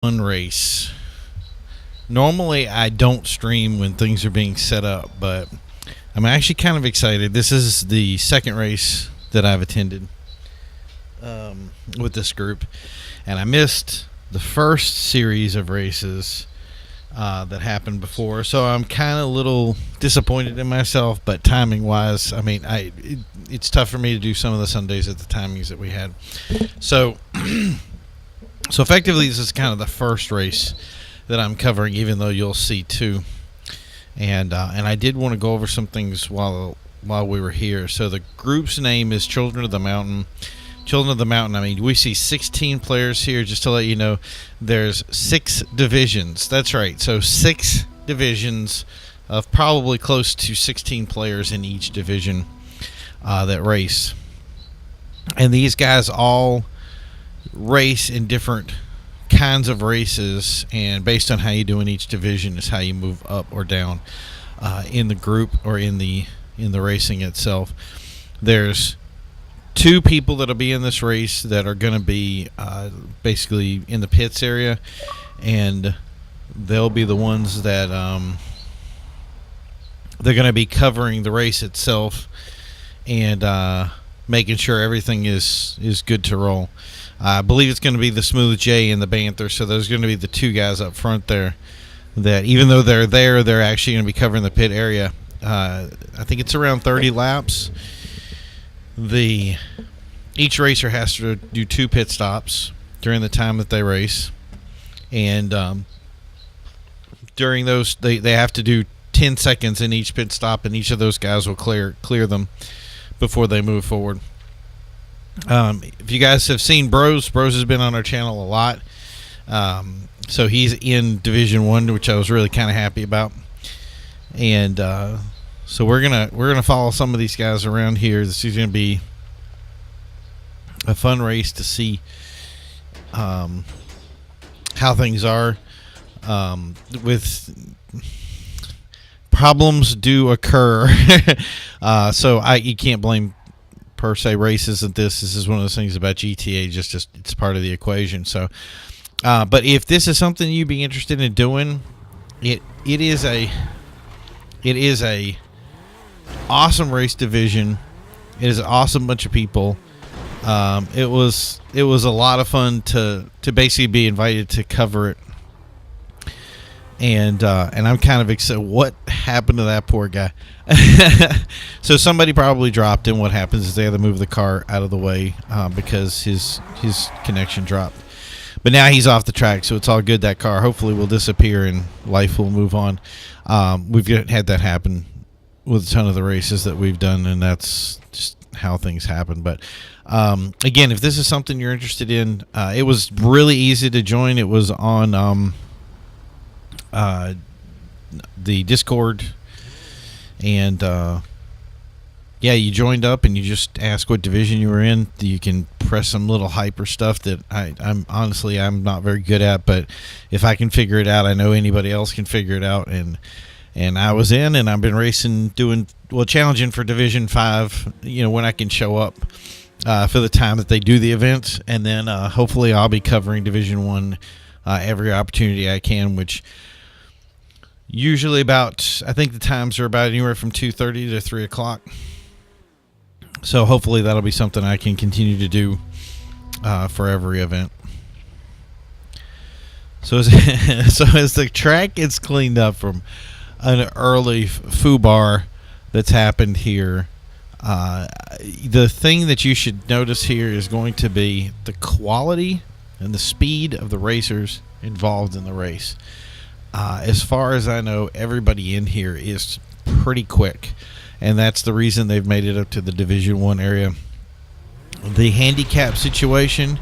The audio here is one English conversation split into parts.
One race. Normally, I don't stream when things are being set up, but I'm actually kind of excited. This is the second race that I've attended with this group, and I missed the first series of races that happened before, so I'm kind of a little disappointed in myself. But timing-wise, I mean, it's tough for me to do some of the Sundays at the timings that we had. So effectively, this is kind of the first race that I'm covering, even though you'll see two. And I did want to go over some things while we were here. So the group's name is Children of the Mountain. Children of the Mountain, I mean, we see 16 players here. Just to let you know, there's 6 divisions. That's right. So 6 divisions of probably close to 16 players in each division that race. And these guys all race in different kinds of races, and based on how you do in each division is how you move up or down in the group or in the racing itself. There's 2 people that'll be in this race that are going to be basically in the pits area, and they'll be the ones that they're going to be covering the race itself and making sure everything is good to roll. I believe it's going to be the Smooth J and the Banther, so there's going to be the 2 guys up front there that, even though they're there, they're actually going to be covering the pit area. I think it's around 30 laps. Each racer has to do 2 pit stops during the time that they race, and during those they have to do 10 seconds in each pit stop, and each of those guys will clear them before they move forward. If you guys have seen Bros has been on our channel a lot. So he's in Division 1, which I was really kind of happy about. And so we're gonna follow some of these guys around here. This is gonna be a fun race to see how things are. With problems do occur. So you can't blame per se race isn't this is one of those things about GTA, just it's part of the equation. So but if this is something you'd be interested in doing, it is a awesome race division. It is an awesome bunch of people. It was a lot of fun to basically be invited to cover it. And I'm kind of excited. What happened to that poor guy? So somebody probably dropped him. What happens is they have to move the car out of the way because his connection dropped. But now he's off the track, so it's all good. That car hopefully will disappear and life will move on. We've had that happen with a ton of the races that we've done, and that's just how things happen. But again, if this is something you're interested in, it was really easy to join. It was on the Discord, and you joined up and you just ask what division you were in. You can press some little hyper stuff that I'm honestly not very good at, but if I can figure it out, I know anybody else can figure it out. And I was in, and I've been racing, challenging for Division 5, when I can show up for the time that they do the events, and then hopefully I'll be covering Division 1 every opportunity I can, which usually I think the times are about anywhere from 2:30 to 3 o'clock. So hopefully that'll be something I can continue to do for every event. So as the track gets cleaned up from an early foobar that's happened here, the thing that you should notice here is going to be the quality and the speed of the racers involved in the race. As far as I know, everybody in here is pretty quick, and that's the reason they've made it up to the Division 1 area. The handicap situation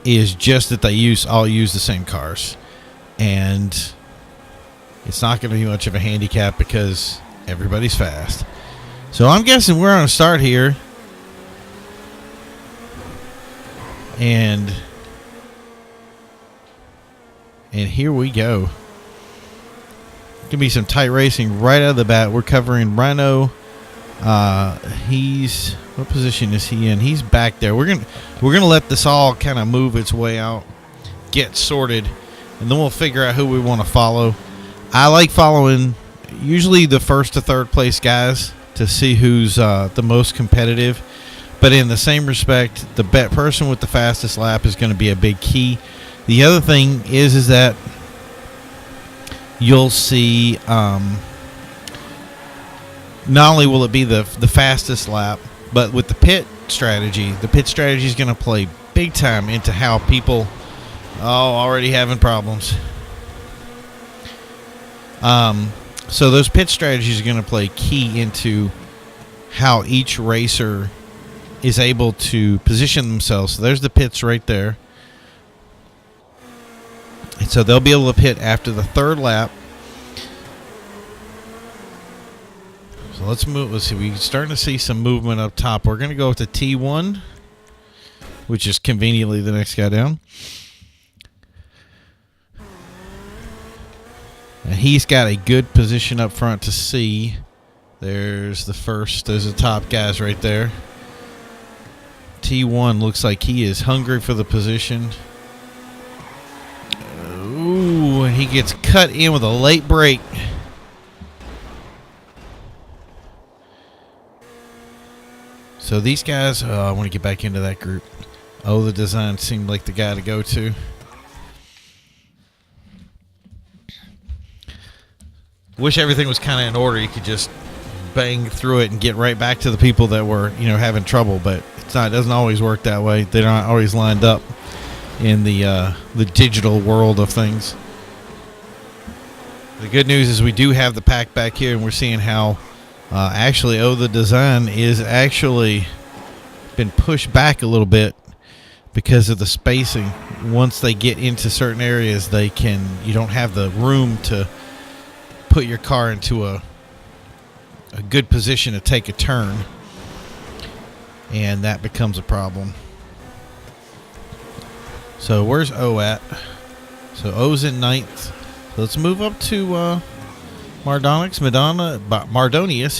is just that they all use the same cars, and it's not going to be much of a handicap because everybody's fast. So I'm guessing we're on a start here, and here we go. Gonna be some tight racing right out of the bat. We're covering Rhino. What position is he in? He's back there. We're gonna let this all kind of move its way out, get sorted, and then we'll figure out who we want to follow. I like following usually the first to third place guys to see who's the most competitive. But in the same respect, the person with the fastest lap is going to be a big key. The other thing is that you'll see not only will it be the fastest lap, but with the pit strategy is going to play big time into how people already having problems. So those pit strategies are going to play key into how each racer is able to position themselves. So there's the pits right there. And so they'll be able to pit after the third lap. So let's move. Let's see. We're starting to see some movement up top. We're going to go with the T1, which is conveniently the next guy down. And he's got a good position up front to see. There's the top guys right there. T1 looks like he is hungry for the position. Ooh, and he gets cut in with a late break. So these guys, I want to get back into that group. The design seemed like the guy to go to. Wish everything was kind of in order. You could just bang through it and get right back to the people that were, having trouble. But it's not. It doesn't always work that way. They're not always lined up in the digital world of things. The good news is we do have the pack back here, and we're seeing how actually the design is actually been pushed back a little bit because of the spacing. Once they get into certain areas, you don't have the room to put your car into a good position to take a turn, and that becomes a problem. So where's O at? So O's in ninth. So let's move up to Mardonius,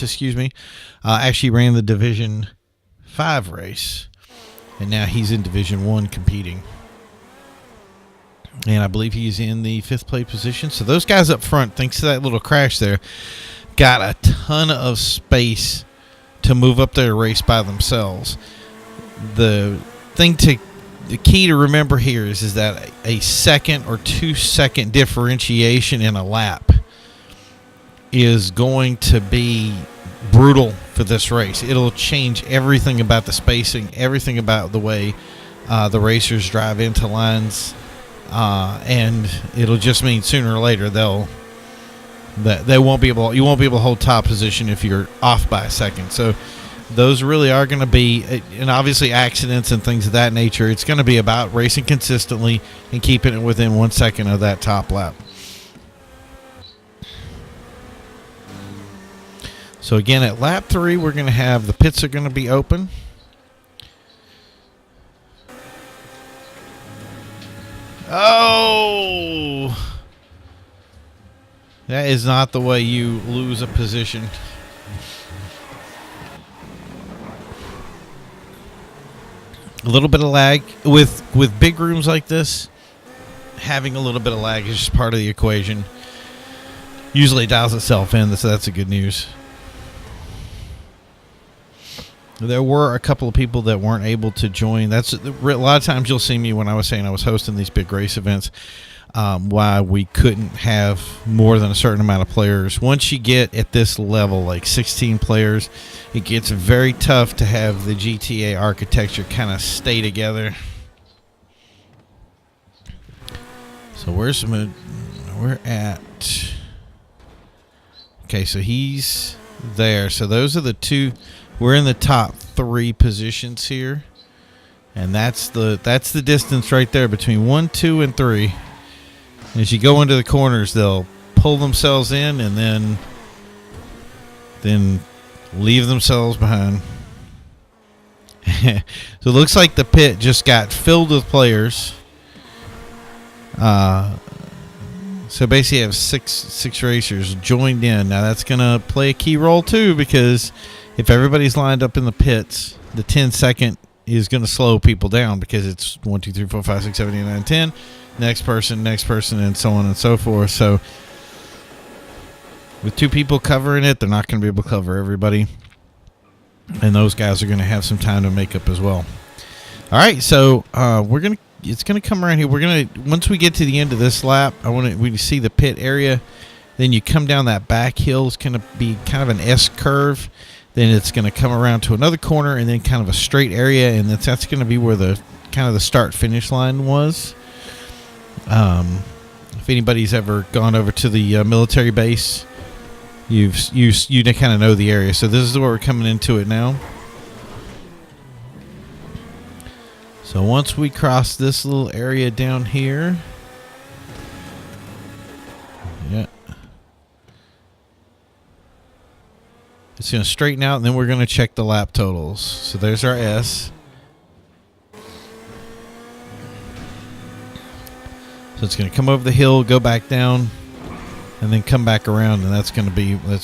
excuse me. Actually ran the Division 5 race, and now he's in Division 1 competing. And I believe he's in the 5th place position. So those guys up front, thanks to that little crash there, got a ton of space to move up their race by themselves. The key to remember here is that a second or 2 second differentiation in a lap is going to be brutal for this race. It'll change everything about the spacing, everything about the way the racers drive into lines. And it'll just mean sooner or later you won't be able to hold top position if you're off by a second. So those really are going to be, and obviously accidents and things of that nature. It's going to be about racing consistently and keeping it within 1 second of that top lap. So again, at lap 3, we're going to have the pits are going to be open. Oh, that is not the way you lose a position. A little bit of lag with big rooms like this. Having a little bit of lag is just part of the equation. Usually it dials itself in, so that's the good news. There were a couple of people that weren't able to join. That's a lot of times you'll see me when I was saying I was hosting these big race events. Why we couldn't have more than a certain amount of players. Once you get at this level, like 16 players, it gets very tough to have the GTA architecture kind of stay together. So we're at. Okay, so he's there. So those are the two. We're in the top 3 positions here, and that's the distance right there between 1, 2, and 3. As you go into the corners, they'll pull themselves in and then leave themselves behind. So it looks like the pit just got filled with players. So basically you have six racers joined in. Now that's going to play a key role too, because if everybody's lined up in the pits, the 10-second is going to slow people down because it's 1, 2, 3, 4, 5, 6, 7, 8, 9, 10. Next person, and so on and so forth. So with 2 people covering it, they're not going to be able to cover everybody. And those guys are going to have some time to make up as well. All right, so it's going to come around here. We're going to, once we get to the end of this lap, we see the pit area. Then you come down that back hill. It's going to be kind of an S curve. Then it's going to come around to another corner and then kind of a straight area, and that's going to be where the kind of the start-finish line was. If anybody's ever gone over to the military base, you kind of know the area. So this is where we're coming into it now. So once we cross this little area down here, yeah, it's going to straighten out, and then we're going to check the lap totals. So there's our S. So it's going to come over the hill, go back down, and then come back around, and that's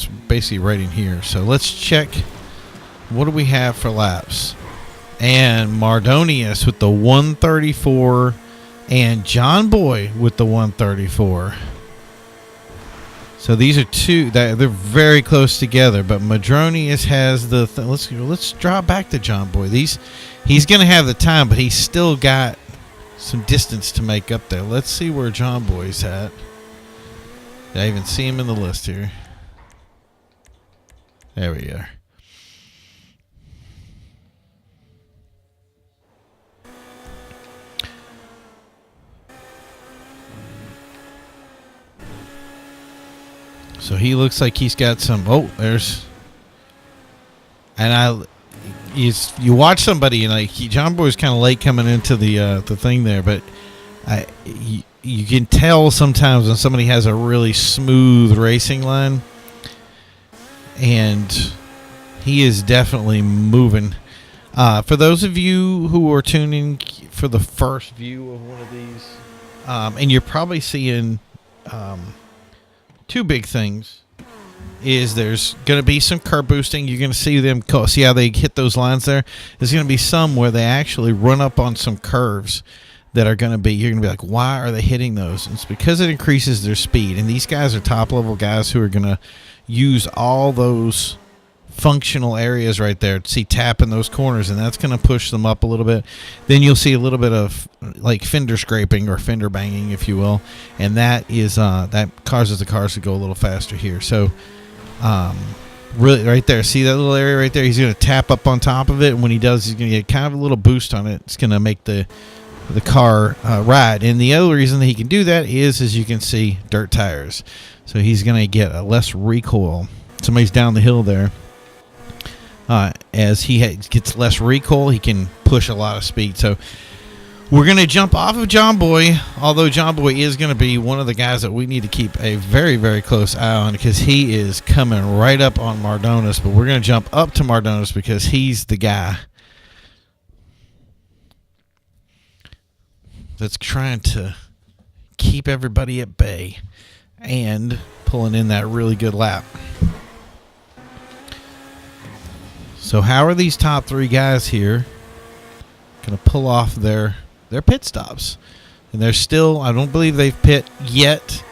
basically right in here. So let's check, what do we have for laps? And Mardonius with the 134, and John Boy with the 134. So these are 2 that they're very close together, but Madronius has the let's draw back to John Boy. He's going to have the time, but he's still got some distance to make up there. Let's see where John Boy's at. I even see him in the list here. There we go. So he looks like he's got some. Oh, there's. And you watch somebody and like John Boy's kind of late coming into the thing there, but you can tell sometimes when somebody has a really smooth racing line, and he is definitely moving. For those of you who are tuning for the first view of one of these, and you're probably seeing 2 big things, is there's going to be some curb boosting. You're going to see them, see how they hit those lines there. There's going to be some where they actually run up on some curves that are going to be, you're going to be like, why are they hitting those? It's because it increases their speed. And these guys are top level guys who are going to use all those functional areas right there to see tapping those corners, and that's going to push them up a little bit. Then you'll see a little bit of like fender scraping or fender banging, if you will, and that is that causes the cars to go a little faster here. So really right there, see that little area right there, he's going to tap up on top of it, and when he does, he's going to get kind of a little boost on it. It's going to make the car ride. And the other reason that he can do that is, as you can see, dirt tires, so he's going to get a less recoil. Somebody's down the hill there. As he gets less recoil, he can push a lot of speed. So we're going to jump off of John Boy, although John Boy is going to be one of the guys that we need to keep a very, very close eye on because he is coming right up on Mardonis. But we're going to jump up to Mardonis because he's the guy that's trying to keep everybody at bay and pulling in that really good lap. So how are these top 3 guys here going to pull off their pit stops? And they're still, I don't believe they've pit yet,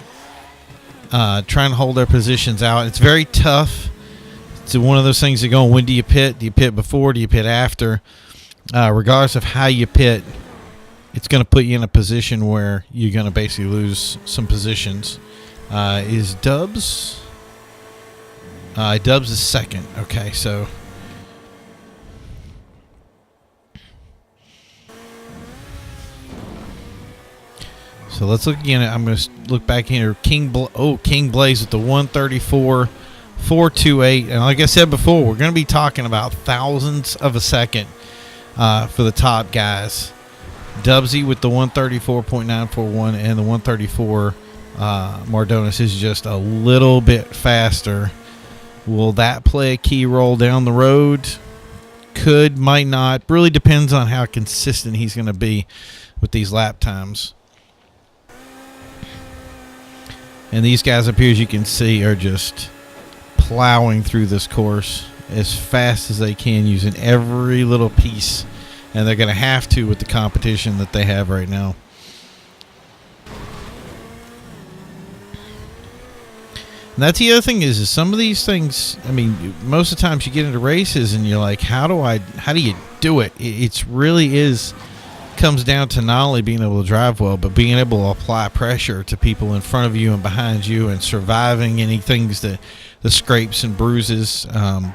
trying to hold their positions out. It's very tough. It's one of those things that go, when do you pit? Do you pit before? Do you pit after? Regardless of how you pit, it's going to put you in a position where you're going to basically lose some positions. Is Dubs? Dubs is second. Okay, so let's look again. I'm going to look back here. King Blaze with the 134, 428. And like I said before, we're going to be talking about thousandths of a second for the top guys. Dubsy with the 134.941 and the 134 Mardonis is just a little bit faster. Will that play a key role down the road? Could, might not. Really depends on how consistent he's going to be with these lap times. And these guys up here, as you can see, are just plowing through this course as fast as they can, using every little piece and they're going to have to with the competition that they have right now. And that's the other thing is some of these things, I mean, most of the times you get into races and you're like, how do you do it? It's really comes down to not only being able to drive well, but being able to apply pressure to people in front of you and behind you and surviving any things that the scrapes and bruises.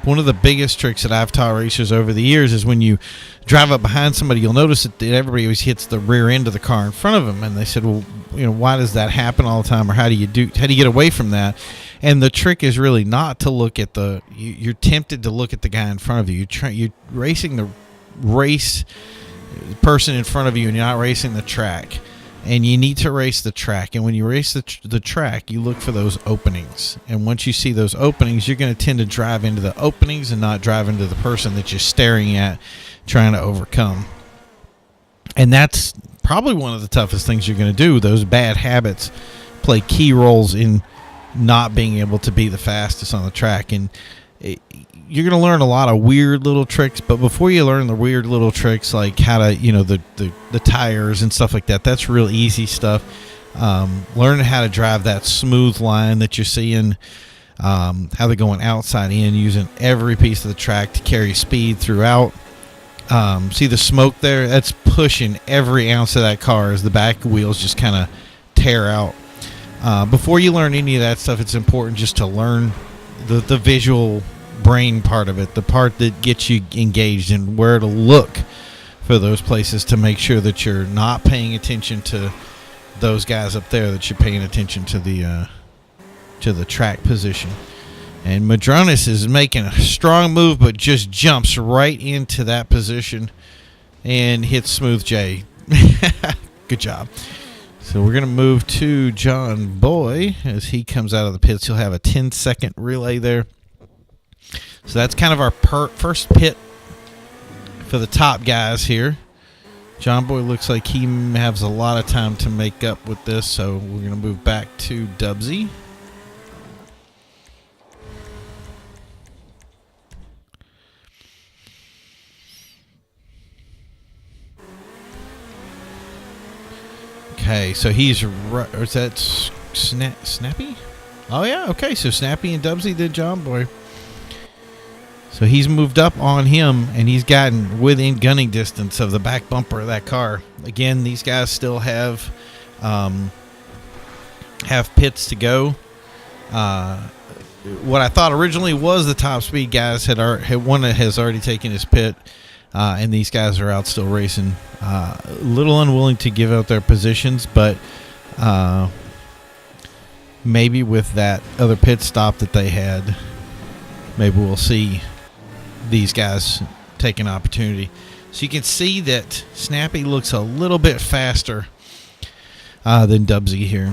One of the biggest tricks that I've taught racers over the years is when you drive up behind somebody, you'll notice that everybody always hits the rear end of the car in front of them. And they said, well, why does that happen all the time? Or how do you get away from that? And the trick is really not to look at you're tempted to look at the guy in front of you. You're racing the race person in front of you, and you're not racing the track. And you need to race the track. And when you race the track, you look for those openings. And once you see those openings, you're going to tend to drive into the openings and not drive into the person that you're staring at, trying to overcome. And that's probably one of the toughest things you're going to do. Those bad habits play key roles in not being able to be the fastest on the track. And you're going to learn a lot of weird little tricks, but before you learn the weird little tricks like how to, the tires and stuff like that, that's real easy stuff. Learning how to drive that smooth line that you're seeing, how they're going outside in, using every piece of the track to carry speed throughout. See the smoke there? That's pushing every ounce of that car as the back wheels just kind of tear out. Before you learn any of that stuff, it's important just to learn the visual brain part of it, the part that gets you engaged and where to look for those places to make sure that you're not paying attention to those guys up there, that you're paying attention to the track position. And Madronis is making a strong move, but just jumps right into that position and hits Smooth J. Good job. So we're going to move to John Boy as he comes out of the pits. He'll have a 10-second relay there. So that's kind of our first pit for the top guys here. John Boy looks like he has a lot of time to make up with this, so we're going to move back to Dubsy. Okay, so he's or is that Snappy? Oh yeah, okay. So Snappy and Dubsy did John Boy. So he's moved up on him, and he's gotten within gunning distance of the back bumper of that car. Again, these guys still have pits to go. What I thought originally was the top speed guys one that has already taken his pit, and these guys are out still racing. A little unwilling to give out their positions, but maybe with that other pit stop that they had, maybe we'll see these guys take an opportunity. So you can see that Snappy looks a little bit faster than Dubsy here.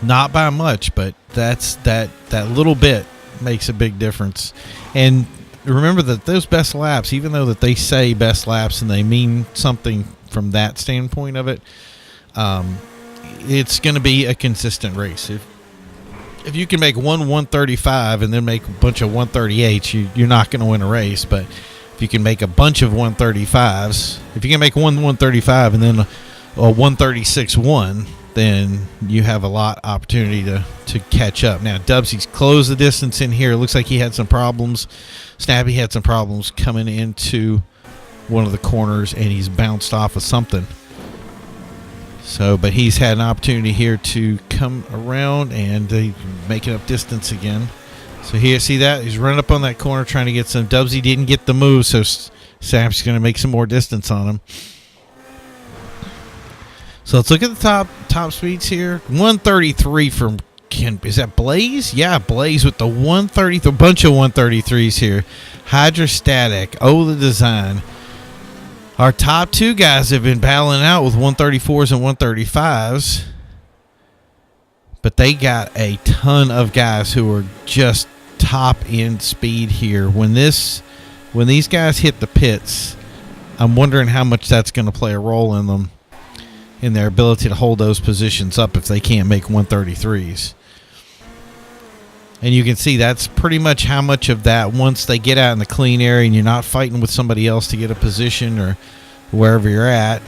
Not by much, but that little bit makes a big difference. And remember that those best laps, even though that they say best laps and they mean something from that standpoint of it, it's going to be a consistent race. If you can make 135 and then make a bunch of 138s, you're not going to win a race. But if you can make a bunch of 135s, if you can make 135 and then a 136-1, then you have a lot of opportunity to catch up. Now, Dubsy's closed the distance in here. It looks like he had some problems. Snappy had some problems coming into one of the corners, and he's bounced off of something. So, but he's had an opportunity here to come around and making up distance again. So here, see that? He's running up on that corner trying to get some. Dubsy didn't get the move, so Sap's going to make some more distance on him. So let's look at the top speeds here. 133 from is that Blaze? Yeah, Blaze with the 133, a bunch of 133s here. Hydrostatic, the design. Our top two guys have been battling out with 134s and 135s. But they got a ton of guys who are just top end speed here. When these guys hit the pits, I'm wondering how much that's going to play a role in them, in their ability to hold those positions up if they can't make 133s. And you can see that's pretty much how much of that, once they get out in the clean area and you're not fighting with somebody else to get a position or wherever you're at,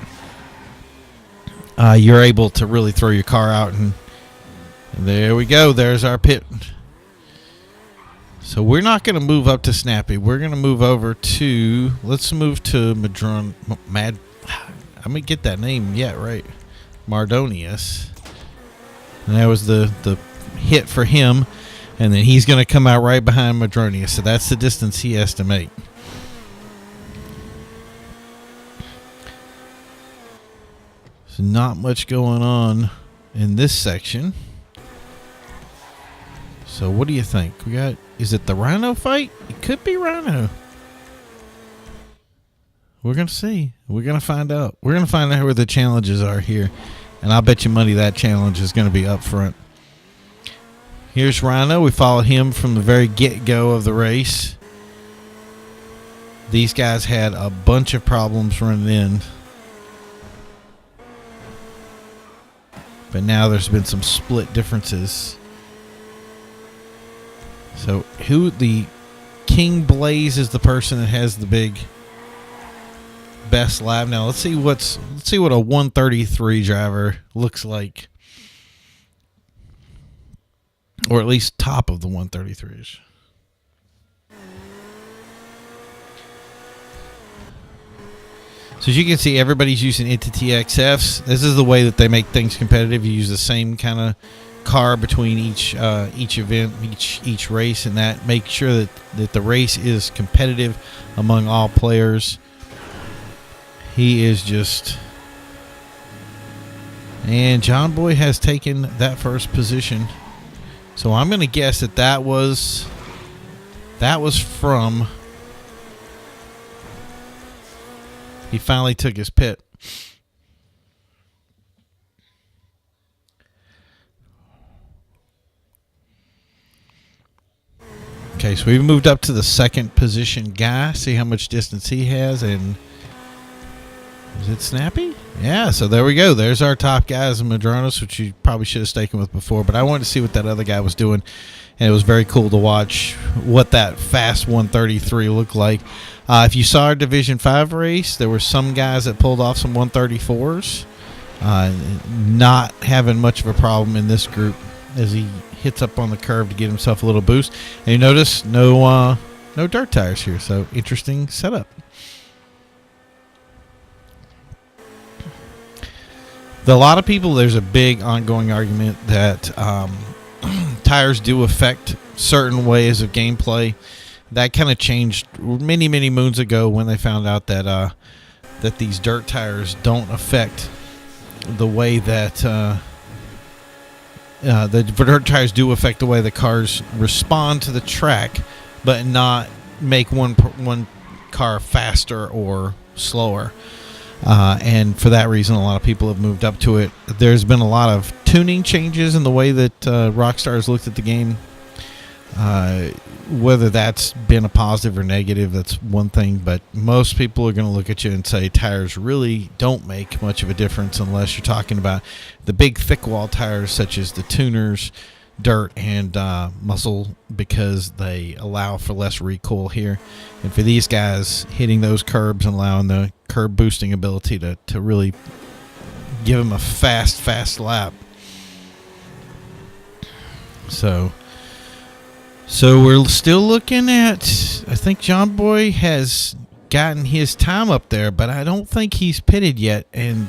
you're able to really throw your car out. And there we go. There's our pit. So we're not going to move up to Snappy. We're going to move over to, let's move to I'm going to get that name yet, right? Mardonius. And that was the hit for him. And then he's going to come out right behind Madronius. So that's the distance he has to make. So not much going on in this section. So what do you think? Is it the Rhino fight? It could be Rhino. We're going to see. We're going to find out. We're going to find out where the challenges are here. And I'll bet you money that challenge is going to be up front. Here's Rhino. We followed him from the very get-go of the race. These guys had a bunch of problems running in. But now there's been some split differences. So the King Blaze is the person that has the best lap. Now let's see what a 133 driver looks like. Or at least top of the 133s. So as you can see, everybody's using Entity XFs. This is the way that they make things competitive. You use the same kind of car between each event, each race, and that makes sure that the race is competitive among all players. He is just... And John Boy has taken that first position. So I'm going to guess that was from... He finally took his pit. Okay, so we've moved up to the second position guy. See how much distance he has. And is it Snappy? Yeah, so there we go. There's our top guys in Madronos, which you probably should have staken with before. But I wanted to see what that other guy was doing. And it was very cool to watch what that fast 133 looked like. If you saw our Division 5 race, there were some guys that pulled off some 134s. Not having much of a problem in this group as he hits up on the curve to get himself a little boost. And you notice no dirt tires here, so interesting setup. A lot of people, there's a big ongoing argument that tires do affect certain ways of gameplay. That kind of changed many, many moons ago when they found out that that these dirt tires don't affect the way that the dirt tires do affect the way the cars respond to the track, but not make one car faster or slower. And for that reason, a lot of people have moved up to it. There's been a lot of tuning changes in the way that Rockstar has looked at the game. Whether that's been a positive or negative, that's one thing. But most people are going to look at you and say tires really don't make much of a difference unless you're talking about the big thick wall tires such as the tuners, dirt, and muscle, because they allow for less recoil here. And for these guys, hitting those curbs and allowing the curb boosting ability to really give them a fast lap. So we're still looking at, I think John Boy has gotten his time up there, but I don't think he's pitted yet. And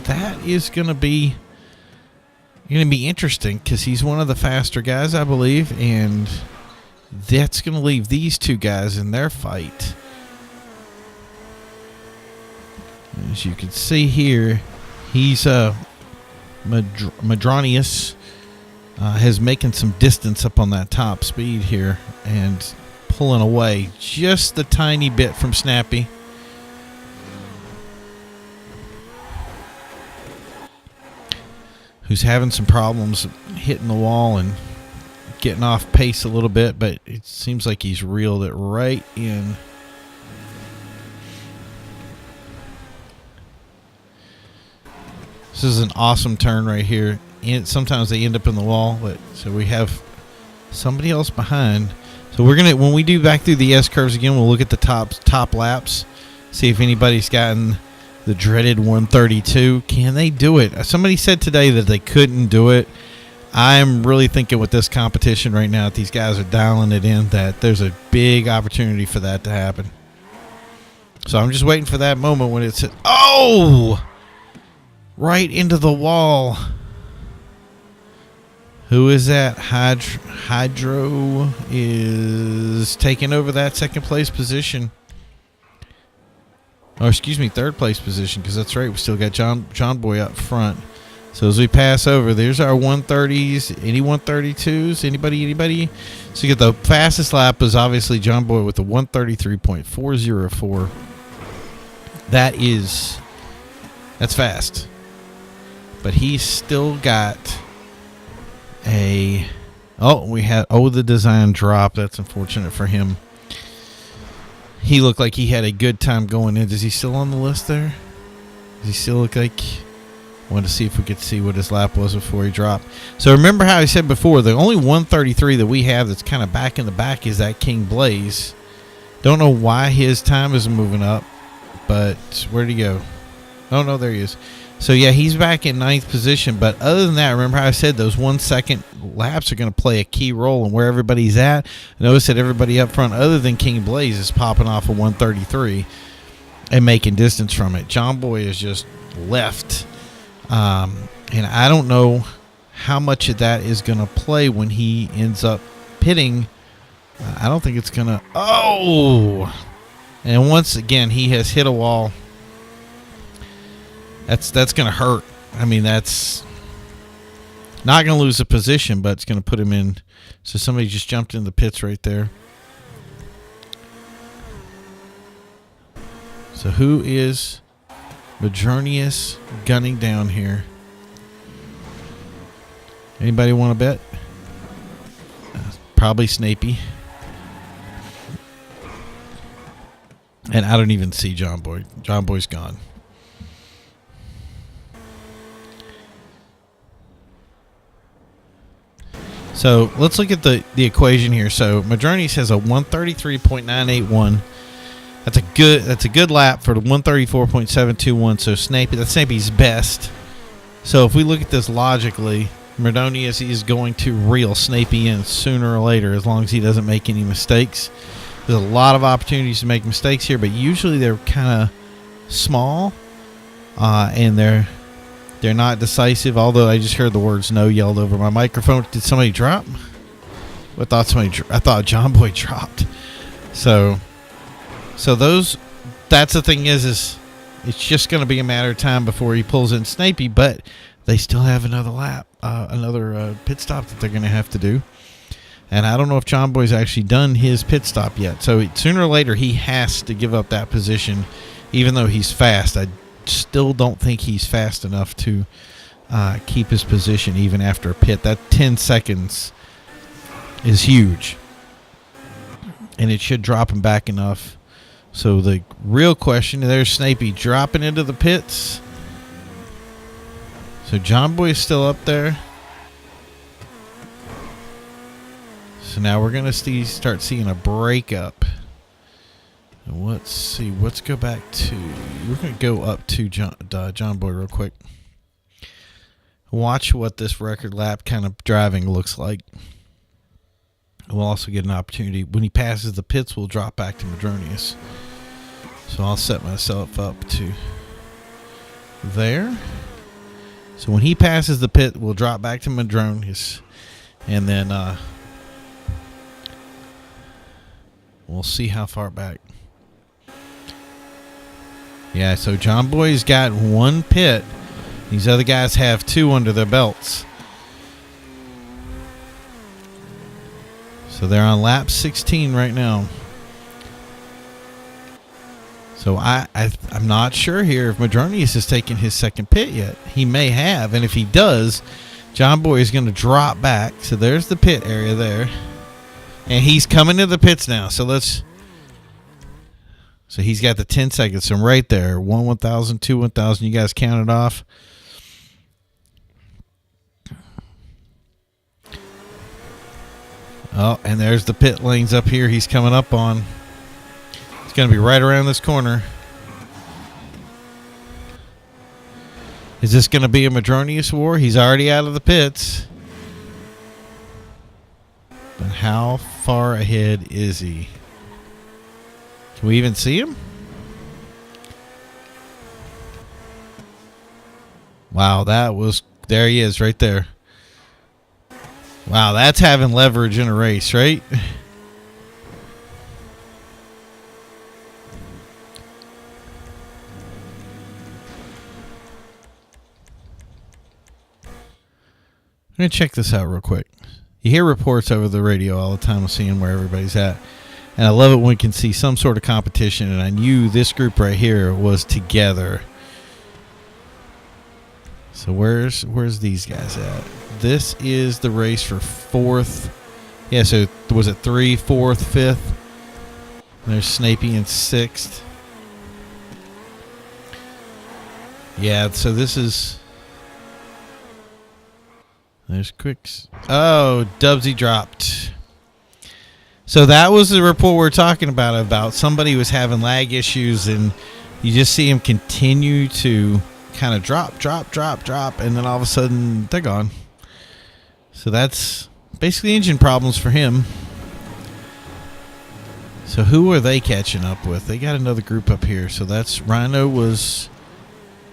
that is going to be interesting because he's one of the faster guys, I believe. And that's going to leave these two guys in their fight. As you can see here, he's Madronius. Has making some distance up on that top speed here and pulling away just the tiny bit from Snappy. Who's having some problems hitting the wall and getting off pace a little bit, but it seems like he's reeled it right in. This is an awesome turn right here. And sometimes they end up in the wall, but so we have somebody else behind. So we're gonna, when we do back through the S curves again, we'll look at the top laps, see if anybody's gotten the dreaded 132. Can they do it? Somebody said today that they couldn't do it. I'm really thinking with this competition right now, that these guys are dialing it in, that there's a big opportunity for that to happen. So I'm just waiting for that moment when it's, oh, right into the wall. Who is that? Hydro is taking over that second place position. Oh, excuse me, third place position, because that's right. We still got John Boy up front. So as we pass over, there's our 130s. Any 132s? Anybody? So you get the fastest lap is obviously John Boy with the 133.404. That's fast. But he's still got the design drop. That's unfortunate for him. He looked like he had a good time going in. Is he still on the list there? Does he still look like... Wanted to see if we could see what his lap was before he dropped. So remember how I said before, the only 133 that we have that's kind of back in the back is that King Blaze. Don't know why his time isn't moving up, but where'd he go? Oh, no, there he is. So, yeah, he's back in 9th position. But other than that, remember how I said those 1 second laps are going to play a key role in where everybody's at? Notice that everybody up front, other than King Blaze, is popping off a 133 and making distance from it. John Boy is just left. And I don't know how much of that is going to play when he ends up pitting. I don't think it's going to... Oh! And once again, he has hit a wall. That's going to hurt. I mean, that's not going to lose a position, but it's going to put him in. So somebody just jumped in the pits right there. So who is Madronius gunning down here? Anybody want to bet? Probably Snapey. And I don't even see John Boy. John Boy's gone. So let's look at the equation here. So Madronius has a 133.981. That's a good lap for the 134.721. So that's Snapey's best. So if we look at this logically, Madronius is going to reel Snapey in sooner or later, as long as he doesn't make any mistakes. There's a lot of opportunities to make mistakes here, but usually they're kind of small, and they're not decisive. Although I just heard the words "no" yelled over my microphone. Did somebody drop? I thought John Boy dropped. So that's the thing is it's just going to be a matter of time before he pulls in Snapey, but they still have another lap, another pit stop that they're going to have to do. And I don't know if John Boy's actually done his pit stop yet. So sooner or later, he has to give up that position, even though he's fast. I still don't think he's fast enough to keep his position even after a pit. That 10 seconds is huge. And it should drop him back enough. So the real question, there's Snapey dropping into the pits. So John Boy is still up there. So now we're going to start seeing a breakup. And let's see. Let's go back to... We're going to go up to John Boy real quick. Watch what this record lap kind of driving looks like. We'll also get an opportunity. When he passes the pits, we'll drop back to Madronius. So I'll set myself up to there. So when he passes the pit, we'll drop back to Madronius. And then we'll see how far back. Yeah, so John Boy's got one pit. These other guys have two under their belts. So they're on lap 16 right now. So I'm not sure here if Madronius has taken his second pit yet. He may have, and if he does, John Boy is going to drop back. So there's the pit area there. And he's coming to the pits now. So he's got the 10 seconds from right there. 1,000, 1,000. You guys count it off. Oh, and there's the pit lanes up here he's coming up on. It's going to be right around this corner. Is this going to be a Madronius war? He's already out of the pits. But how far ahead is he? Can we even see him? Wow, there he is right there. Wow, that's having leverage in a race, right? I'm going to check this out real quick. You hear reports over the radio all the time of seeing where everybody's at. And I love it when we can see some sort of competition. And I knew this group right here was together. So where's these guys at? This is the race for 4th. Yeah, so was it 3, 4th, 5th? There's Snapey in 6th. Yeah, so this is... There's Quicks. Oh, Dubsy dropped. So that was the report we're talking about somebody was having lag issues, and you just see him continue to kind of drop, and then all of a sudden they're gone. So that's basically engine problems for him. So who are they catching up with? They got another group up here. So that's Rhino was...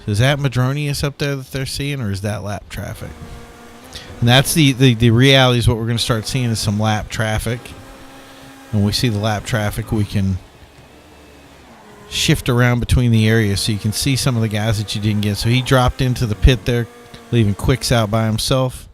So is that Madronius up there that they're seeing, or is that lap traffic? And that's the reality is what we're going to start seeing is some lap traffic. When we see the lap traffic, we can shift around between the areas so you can see some of the guys that you didn't get. So he dropped into the pit there, leaving Quicks out by himself.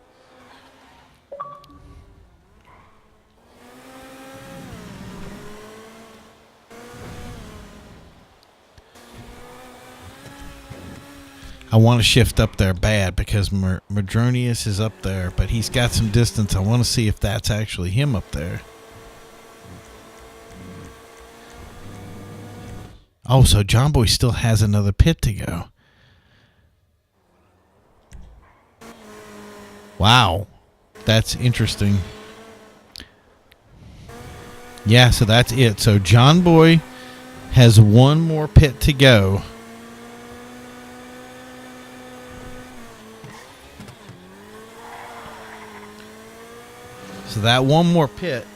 I want to shift up there bad because Madronius is up there, but he's got some distance. I want to see if that's actually him up there. Oh, so John Boy still has another pit to go. Wow. That's interesting. Yeah, so that's it. So John Boy has one more pit to go. So that one more pit,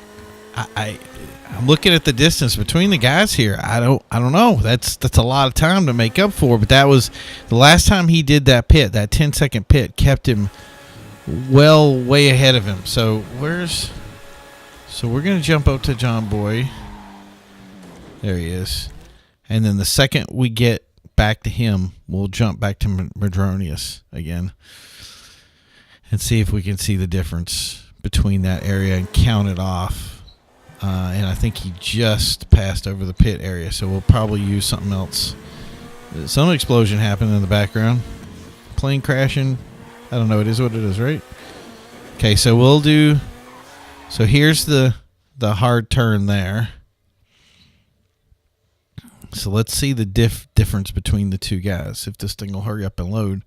I'm looking at the distance between the guys here. I don't know. That's a lot of time to make up for. But that was the last time he did that pit. That 10-second pit kept him way ahead of him. So we're gonna jump up to John Boy. There he is. And then the second we get back to him, we'll jump back to Madronius again and see if we can see the difference between that area and count it off. And I think he just passed over the pit area, so we'll probably use something else. Some explosion happened in the background. Plane crashing. I don't know. It is what it is, right? Okay, so we'll do... So here's the hard turn there. So let's see the difference between the two guys, if this thing will hurry up and load.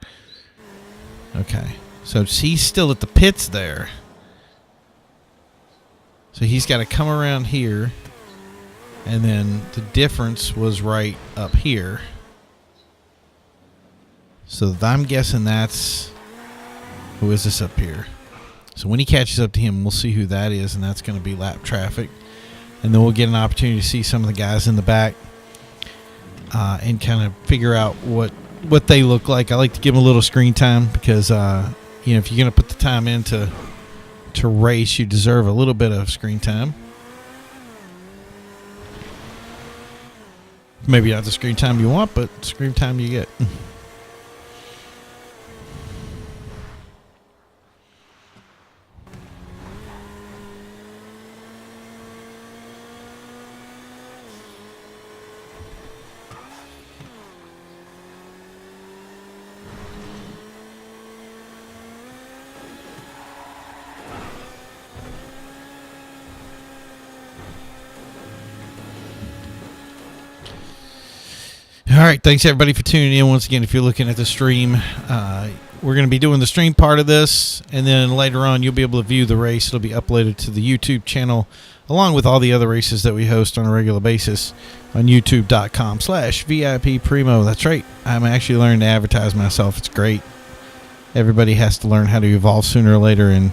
Okay. So he's still at the pits there. So he's got to come around here, and then the difference was right up here. So I'm guessing that's... Who is this up here? So when he catches up to him, we'll see who that is, and that's going to be lap traffic. And then we'll get an opportunity to see some of the guys in the back and kind of figure out what they look like. I like to give them a little screen time because, if you're going to put the time in to race, you deserve a little bit of screen time. Maybe not the screen time you want, but screen time you get. All right, thanks everybody for tuning in. Once again, if you're looking at the stream, we're going to be doing the stream part of this, and then later on you'll be able to view the race. It'll be uploaded to the YouTube channel along with all the other races that we host on a regular basis on youtube.com/VIP Primo. That's right. I'm actually learning to advertise myself. It's great. Everybody has to learn how to evolve sooner or later, and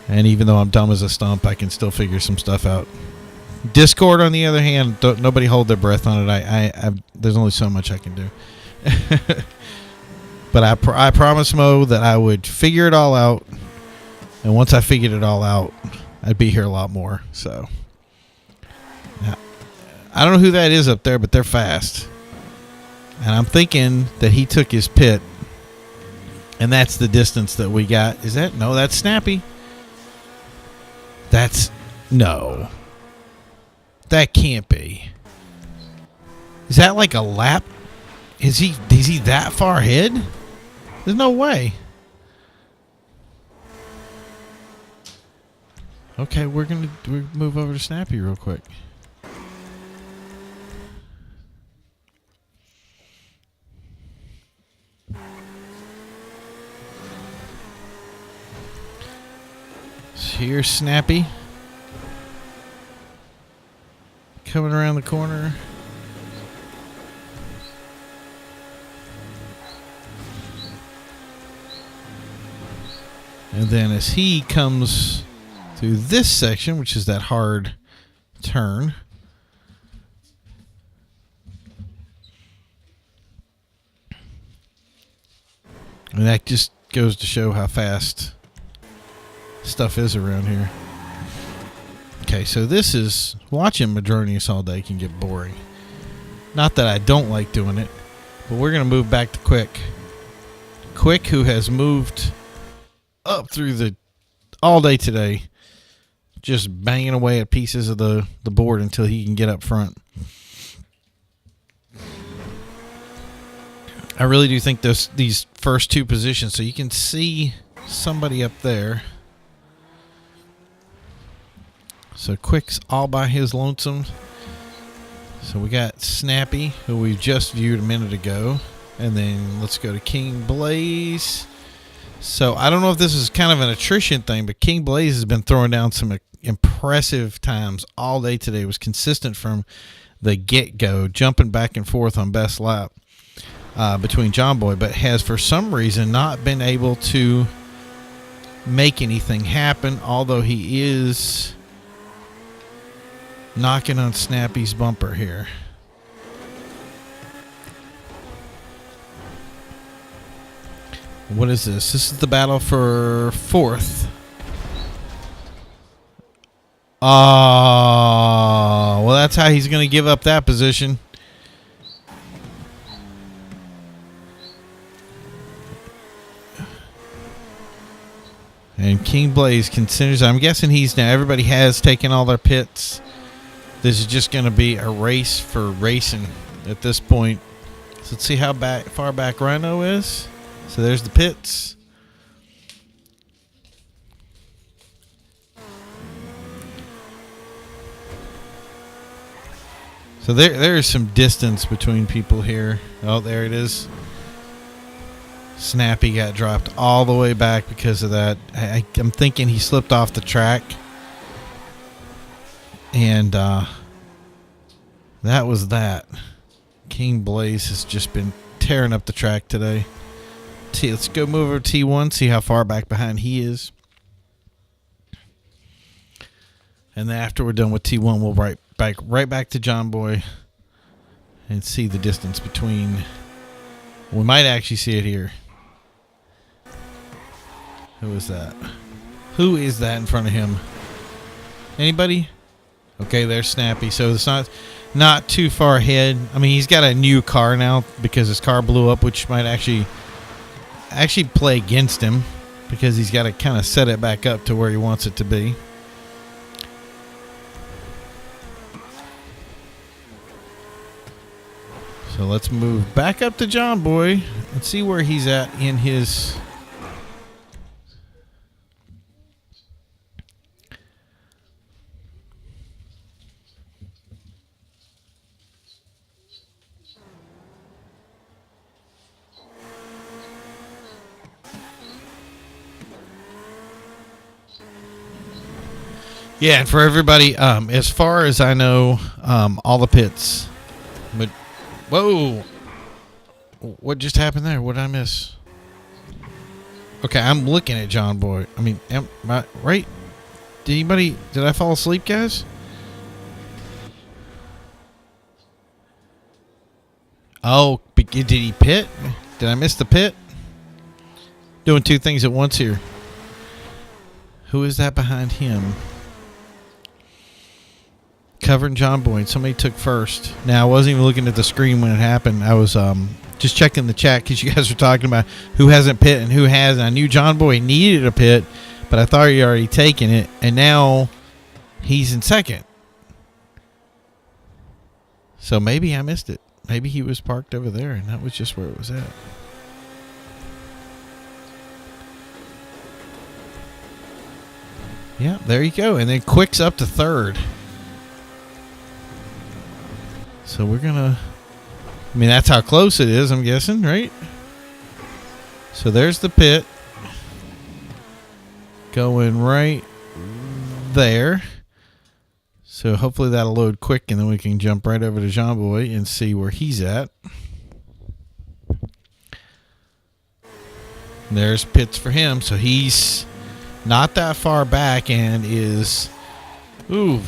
even though I'm dumb as a stump, I can still figure some stuff out. Discord, on the other hand, nobody hold their breath on it. There's only so much I can do. But I promised Mo that I would figure it all out, and once I figured it all out, I'd be here a lot more. So, yeah. I don't know who that is up there, but they're fast. And I'm thinking that he took his pit, and that's the distance that we got. Is that? No, that's Snappy. No. That can't be. Is that like a lap? Is he that far ahead? There's no way. Okay, we're gonna move over to Snappy real quick. So here's Snappy coming around the corner. And then as he comes through this section, which is that hard turn, and that just goes to show how fast stuff is around here. Okay, so this is, watching Madronius all day can get boring. Not that I don't like doing it, but we're going to move back to Quick. Quick, who has moved up through the all day today, just banging away at pieces of the board until he can get up front. I really do think these first two positions, so you can see somebody up there. So Quick's all by his lonesome. So we got Snappy, who we've just viewed a minute ago. And then let's go to King Blaze. So I don't know if this is kind of an attrition thing, but King Blaze has been throwing down some impressive times all day today. It was consistent from the get-go, jumping back and forth on best lap between John Boy, but has for some reason not been able to make anything happen, although he is knocking on Snappy's bumper here. What is this? This is the battle for fourth. Oh, well, that's how he's going to give up that position. And King Blaze considers, I'm guessing everybody has taken all their pits. This is just going to be a race for racing at this point. So let's see how far back Rhino is. So there's the pits. So there is some distance between people here. Oh, there it is. Snappy got dropped all the way back because of that. I'm thinking he slipped off the track. And that was that. King Blaze has just been tearing up the track today. Let's go move over to T1, see how far back behind he is. And then after we're done with T1, we'll right back to John Boy and see the distance between. We might actually see it here. Who is that? Who is that in front of him? Anybody? Okay, there's Snappy. So it's not too far ahead. I mean, he's got a new car now because his car blew up, which might actually play against him because he's got to kind of set it back up to where he wants it to be. So let's move back up to John Boy and see where he's at in his. Yeah, and for everybody, as far as I know, all the pits. But whoa, what just happened there? What did I miss? Okay, I'm looking at John Boy. I mean, am I right? Did I fall asleep, guys? Oh, did he pit? Did I miss the pit? Doing two things at once here. Who is that behind him? Covering John Boyd. Somebody took first. Now, I wasn't even looking at the screen when it happened. I was just checking the chat because you guys were talking about who hasn't pit and who has. And I knew John Boyd needed a pit, but I thought he already taken it. And now he's in second. So maybe I missed it. Maybe he was parked over there, and that was just where it was at. Yeah, there you go. And then Quick's up to third. So we're going to... I mean, that's how close it is, I'm guessing, right? So there's the pit. Going right there. So hopefully that'll load quick, and then we can jump right over to John Boy and see where he's at. There's pits for him. So he's not that far back and is only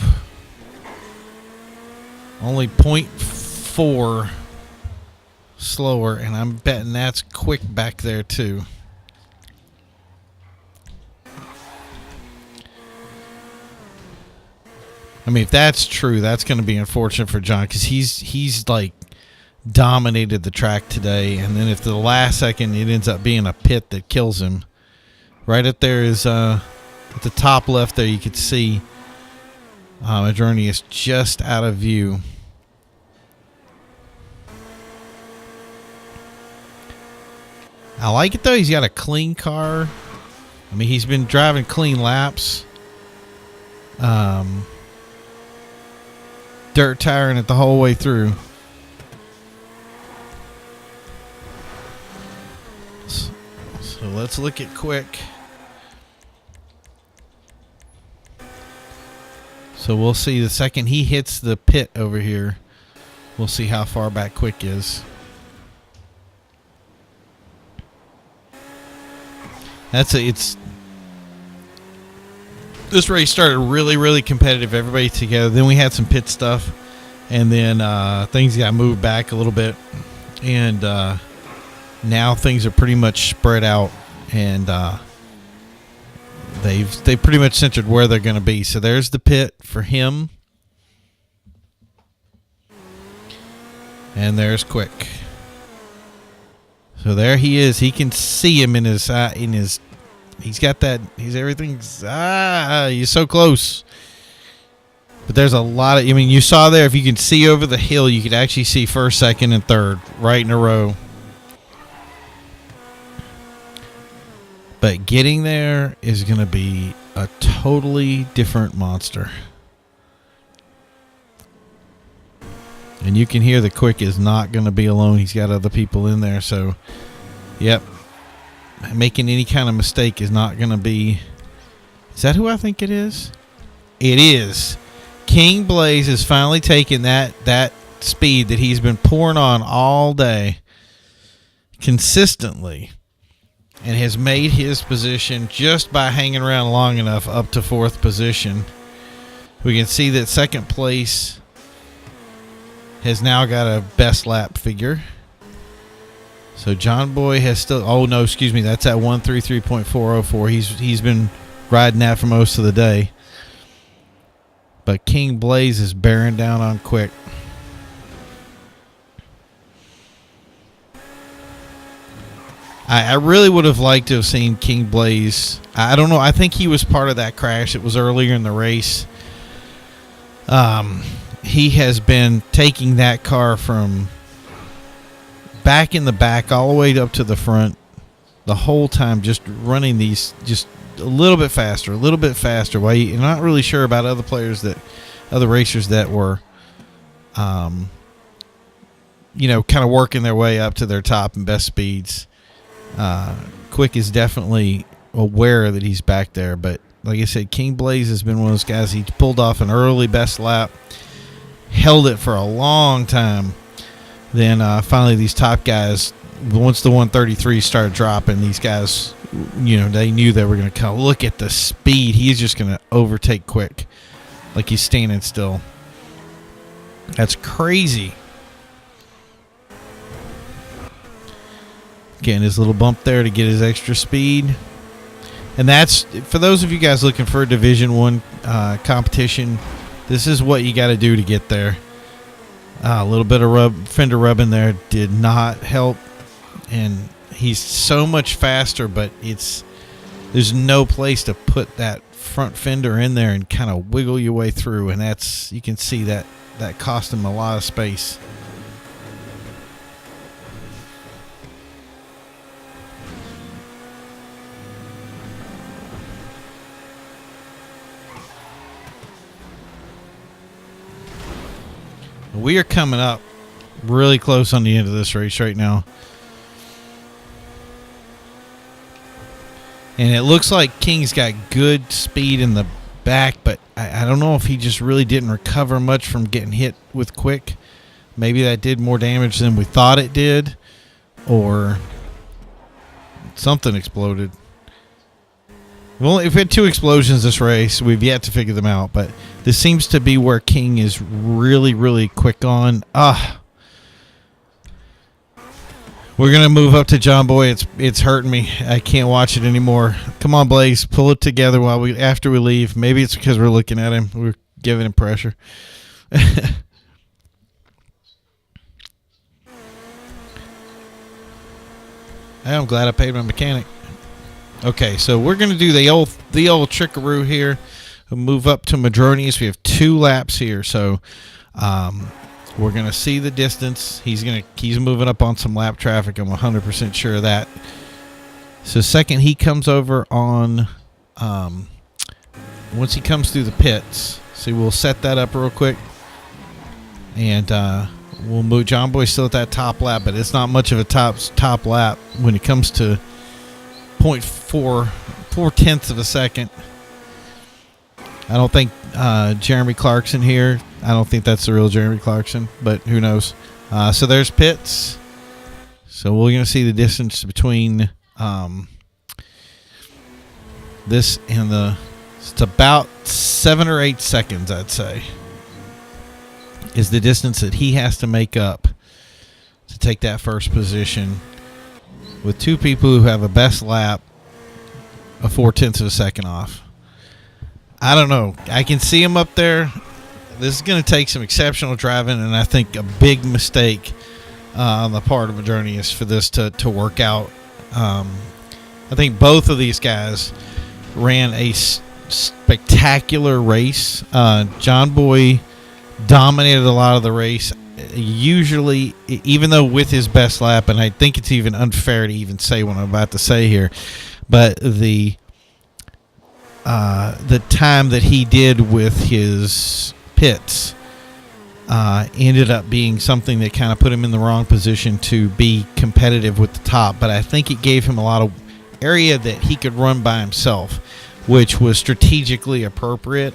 0.4 slower, and I'm betting that's Quick back there too. I mean, if that's true, that's going to be unfortunate for John because he's like dominated the track today. And then if the last second it ends up being a pit that kills him, right up there is at the top left there you could see Adjourney is just out of view. I like it though. He's got a clean car. I mean, he's been driving clean laps. Dirt tiring it the whole way through. So let's look at Quick. So we'll see the second he hits the pit over here. We'll see how far back Quick is. This race started really, really competitive. Everybody together. Then we had some pit stuff, and then things got moved back a little bit, and now things are pretty much spread out, and they pretty much centered where they're going to be. So there's the pit for him, and there's Quick. So there he is. He can see him in his. He's got that. He's so close. But there's a lot of. I mean, you saw there. If you can see over the hill, you could actually see first, second, and third right in a row. But getting there is going to be a totally different monster. And you can hear the Quick is not going to be alone. He's got other people in there. So, yep. Making any kind of mistake is not going to be... Is that who I think it is? It is. King Blaze has finally taken that speed that he's been pouring on all day consistently and has made his position just by hanging around long enough up to fourth position. We can see that second place has now got a best lap figure. So John Boy has still... Oh, no, excuse me. That's at 133.404. He's been riding that for most of the day. But King Blaze is bearing down on Quick. I really would have liked to have seen King Blaze. I don't know. I think he was part of that crash. It was earlier in the race. He has been taking that car from back in the back all the way up to the front the whole time, just running these just a little bit faster. While you're not really sure about other racers that were, kind of working their way up to their top and best speeds. Quick is definitely aware that he's back there, but like I said, King Blaze has been one of those guys. He pulled off an early best lap, held it for a long time. Then finally these top guys, once the 133 started dropping, these guys, they knew they were going to come. Look at the speed. He's just going to overtake Quick like he's standing still. That's crazy. Getting his little bump there to get his extra speed. And that's, for those of you guys looking for a Division 1 competition, this is what you got to do to get there. A little bit of fender rubbing there did not help. And he's so much faster, but there's no place to put that front fender in there and kind of wiggle your way through. And you can see that cost him a lot of space. We are coming up really close on the end of this race right now. And it looks like King's got good speed in the back, but I don't know if he just really didn't recover much from getting hit with Quick. Maybe that did more damage than we thought it did, or something exploded. We've had 2 explosions this race. We've yet to figure them out, but this seems to be where King is really, really quick on. We're going to move up to John Boy. It's hurting me. I can't watch it anymore. Come on, Blaze. Pull it together after we leave. Maybe it's because we're looking at him. We're giving him pressure. I'm glad I paid my mechanic. Okay, so we're going to do the old trickaroo here. We'll move up to Madronius. We have 2 laps here, so we're going to see the distance. He's moving up on some lap traffic. I'm 100% sure of that. So second he comes over on once he comes through the pits. See, we'll set that up real quick. And we'll move. John Boy's still at that top lap, but it's not much of a top lap when it comes to 0.4 of a second. I don't think Jeremy Clarkson here. I don't think that's the real Jeremy Clarkson, but who knows. So there's pits. So we're going to see the distance between this and it's about 7 or 8 seconds, I'd say, is the distance that he has to make up to take that first position with 2 people who have a best lap of 0.4 of a second off. I don't know. I can see him up there. This is going to take some exceptional driving, and I think a big mistake on the part of Madronius for this to work out. I think both of these guys ran a spectacular race. John Boy dominated a lot of the race. Usually, even though with his best lap, and I think it's even unfair to even say what I'm about to say here, but the time that he did with his pits ended up being something that kind of put him in the wrong position to be competitive with the top. But I think it gave him a lot of area that he could run by himself, which was strategically appropriate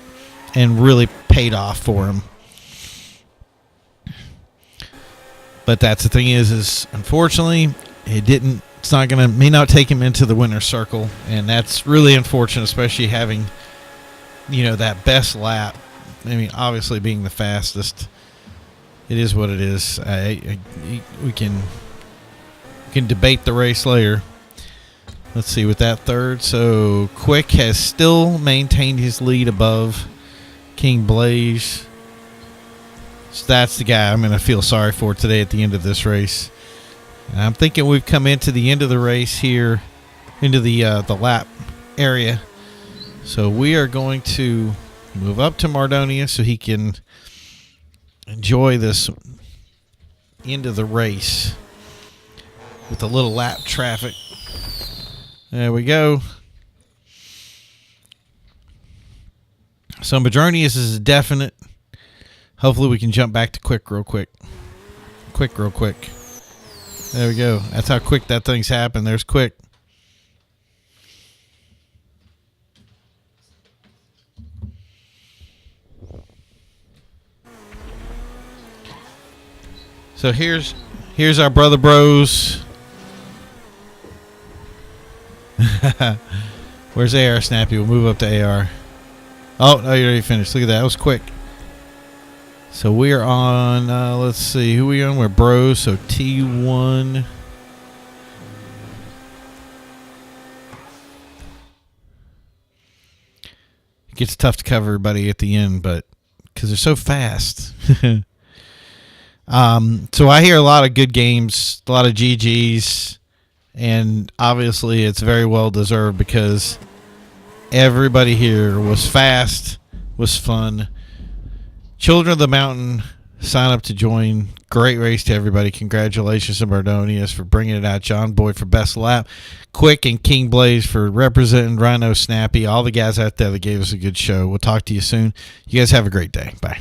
and really paid off for him. But that's the thing is unfortunately may not take him into the winner's circle, and that's really unfortunate, especially having, that best lap. I mean, obviously being the fastest, it is what it is. We can debate the race later. Let's see with that third. So Quick has still maintained his lead above King Blaze. So that's the guy I'm going to feel sorry for today at the end of this race. And I'm thinking we've come into the end of the race here, into the lap area. So we are going to move up to Mardonia so he can enjoy this end of the race with a little lap traffic. There we go. So Madronius is a definite. Hopefully we can jump back to Quick real quick. Real quick. There we go. That's how quick that thing's happened. There's Quick. So here's our brother bros. Where's AR, Snappy? We'll move up to AR. Oh, no, you already finished. Look at that. That was quick. So we're on, let's see, who we on? We're bros, so T1. It gets tough to cover everybody at the end, but because they're so fast. So I hear a lot of good games, a lot of GGs, and obviously it's very well deserved because everybody here was fast, was fun. Children of the Mountain, sign up to join. Great race to everybody. Congratulations to Bardonius for bringing it out. John Boyd for best lap. Quick and King Blaze for representing Rhino Snappy. All the guys out there that gave us a good show. We'll talk to you soon. You guys have a great day. Bye.